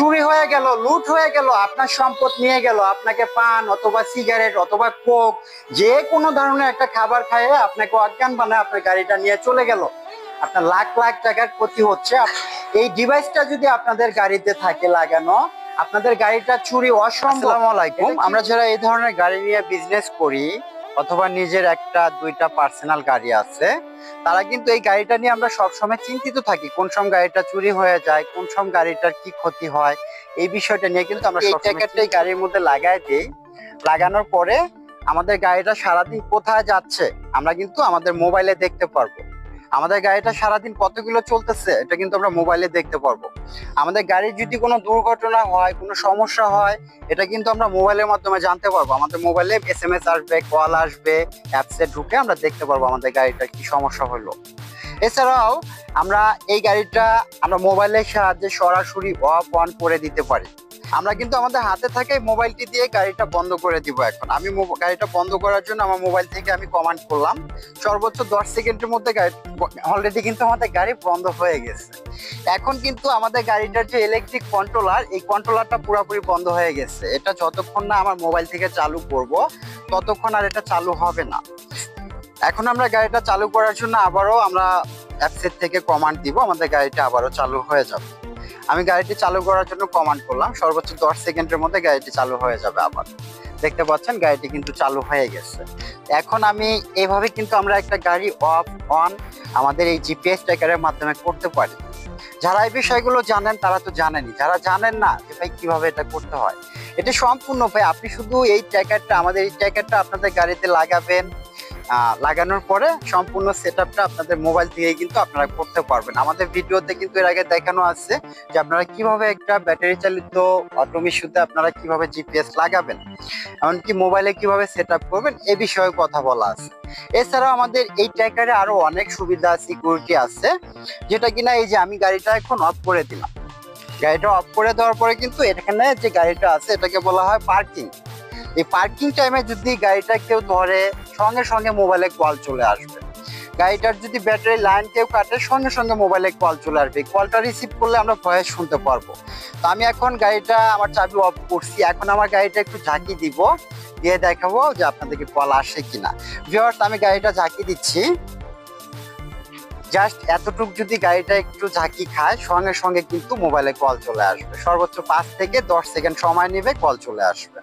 চুরি হয়ে গেল, লুট হয়ে গেল, আপনার সম্পদ নিয়ে গেল, আপনাকে পান অথবা সিগারেট অথবা কোক যে কোনো ধরনের একটা খাবার খাইয়ে আপনাকে অজ্ঞান বানায় আপনার গাড়িটা নিয়ে চলে গেল, আপনার লাখ লাখ টাকার ক্ষতি হচ্ছে। এই ডিভাইসটা যদি আপনাদের গাড়িতে থাকে লাগানো, আপনাদের গাড়িটা চুরি অসম্ভব। আসসালামু আলাইকুম। আমরা যারা এই ধরনের গাড়ি নিয়ে বিজনেস করি অথবা নিজের একটা দুইটা পার্সোনাল গাড়ি আছে, তারা কিন্তু এই গাড়িটা নিয়ে আমরা সবসময় চিন্তিত থাকি, কোন সময় গাড়িটা চুরি হয়ে যায়, কোন সময় গাড়িটার কি ক্ষতি হয়। এই বিষয়টা নিয়ে কিন্তু আমরা এই ট্যাকারটাই গাড়ির মধ্যে লাগাই দিই। লাগানোর পরে আমাদের গাড়িটা সারাদিন কোথায় যাচ্ছে আমরা কিন্তু আমাদের মোবাইলে দেখতে পারবো। আমাদের গাড়িটা সারাদিন কত কিলো চলতেছে এটা কিন্তু আমরা মোবাইলে দেখতে পারবো। আমাদের গাড়ির যদি কোনো দুর্ঘটনা হয়, কোনো সমস্যা হয়, এটা কিন্তু আমরা মোবাইলের মাধ্যমে জানতে পারবো। আমাদের মোবাইলে SMS আসবে, কল আসবে, অ্যাপসে ঢুকে আমরা দেখতে পারবো আমাদের গাড়িটার কি সমস্যা হলো। এছাড়াও আমরা এই গাড়িটা আমরা মোবাইলের সাহায্যে সরাসরি অফ অন করে দিতে পারি। আমরা কিন্তু আমাদের হাতে থাকে মোবাইলটি দিয়ে গাড়িটা বন্ধ করে দিব। এখন আমি গাড়িটা বন্ধ করার জন্য আমার মোবাইল থেকে আমি কমান্ড করলাম, সর্বোচ্চ 10 সেকেন্ডের মধ্যে অলরেডি কিন্তু আমাদের গাড়ি বন্ধ হয়ে গেছে। এখন কিন্তু আমাদের গাড়িটার যে ইলেকট্রিক কন্ট্রোলার, এই কন্ট্রোলারটা পুরোপুরি বন্ধ হয়ে গেছে। এটা যতক্ষণ না আমার মোবাইল থেকে চালু করব ততক্ষণ আর এটা চালু হবে না। এখন আমরা গাড়িটা চালু করার জন্য আবারও আমরা অ্যাপসের থেকে কমান্ড দিব, আমাদের গাড়িটা আবারও চালু হয়ে যাবে। আমি গাড়িটি চালু করার জন্য কমান্ড করলাম, সর্বোচ্চ 10 সেকেন্ডের মধ্যে গাড়িটি চালু হয়ে যাবে। আবার দেখতে পাচ্ছেন গাড়িটি কিন্তু চালু হয়ে গেছে। এখন আমি এইভাবে কিন্তু আমরা একটা গাড়ি অফ অন আমাদের এই জিপিএস ট্র্যাকারের মাধ্যমে করতে পারি। যারা এই বিষয়গুলো জানেন তারা তো জানেনই, যারা জানেন না যে ভাই কিভাবে এটা করতে হয়, এটা সম্পূর্ণ ভাই আপনি শুধু এই ট্র্যাকারটা, আমাদের এই ট্র্যাকারটা আপনাদের গাড়িতে লাগাবেন। লাগানোর পরে সম্পূর্ণ সেটআপটা আপনাদের মোবাইল থেকে কিন্তু আপনারা করতে পারবেন। আমাদের ভিডিওতে কিন্তু এর আগে দেখানো আছে যে আপনারা কিভাবে একটা ব্যাটারি চালিত অটোমেশিতে আপনারা কিভাবে জিপিএস লাগাবেন, এমনকি মোবাইলে কিভাবে সেটআপ করবেন এ বিষয়ে কথা বলা আছে। এছাড়াও আমাদের এই ট্র্যাকারে আরো অনেক সুবিধা সিকিউরিটি আছে, যেটা কিনা এই যে আমি গাড়িটা এখন অফ করে দিলাম। গাড়িটা অফ করে দেওয়ার পরে কিন্তু এখানে যে গাড়িটা আছে এটাকে বলা হয় পার্কিং। এই পার্কিং টাইমে যদি গাড়িটা কেউ ধরে সঙ্গে সঙ্গে মোবাইলে কল চলে আসবে। গাড়িটার যদি ব্যাটারি লাইন কেউ কাটে সঙ্গে সঙ্গে মোবাইলে কল চলে আসবে। কলটা রিসিভ করলে আমরা ভয়েস শুনতে পারবো। তো আমি এখন গাড়িটা আমার চাবি অফ করছি, এখন আমার গাড়িটা একটু ঝাঁকি দিব, দিয়ে দেখাবো যে আপনাদেরকে কল আসে কিনা। ভিউয়ার্স আমি গাড়িটা ঝাঁকি দিচ্ছি, জাস্ট এতটুকু যদি গাড়িটা একটু ঝাঁকি খায় সঙ্গে সঙ্গে কিন্তু মোবাইলে কল চলে আসবে। সর্বোচ্চ 5 থেকে 10 সেকেন্ড সময় নেবে, কল চলে আসবে।